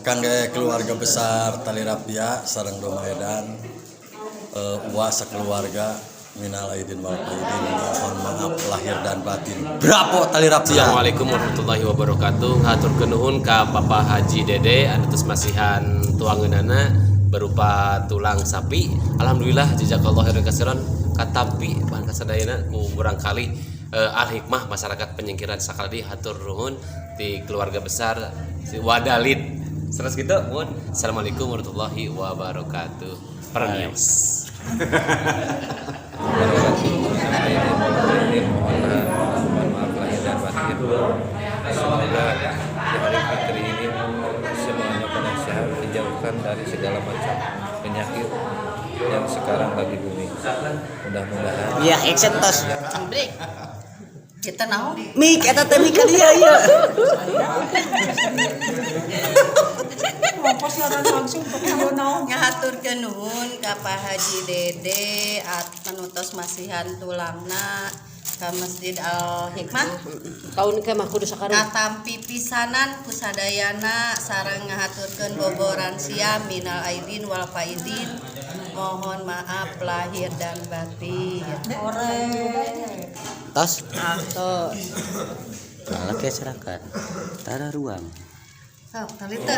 kangge keluarga besar Tali Rapia sareng Domaedan uas sekeluarga minal aidin wal faizin, mohon maaf lahir dan batin. Bravo Tali Rapia. Assalamualaikum warahmatullahi wabarakatuh. Haturkeun nuhun ka Papa Haji Dede anu tos masihan tuangeunana berupa tulang sapi. Alhamdulillah jazakallahu khairan katsiran katampi bahan kasadayana ku urang kali al hikmah masyarakat penyingkiran sakaladi hatur nuhun ti keluarga besar si Wadalid. Terus gitu, mohon. Assalamualaikum warahmatullahi wabarakatuh. Pernios. Mohon maaf lahir dan batin. Semoga di hari fitri ini semuanya pada sehat, dijauhkan dari segala macam penyakit yang sekarang lagi booming. Mudah-mudahan. Ya, action tos. Break. Kita naon? Mik eta teh mik dia ya. Ngahaturkeun nuhun ka Pak Haji Dede anu tos masihan tulangna ka Masjid Al Hikmah. Kaun ke mah kudu sakarung. Katampi pisanan kusadayana sareng ngahaturkeun boboran sia minal aidin wal faizin. Mohon maaf lahir dan batin. Tos. Tos. Kalau ke serakan. Tara ruang. Sok, tali teh.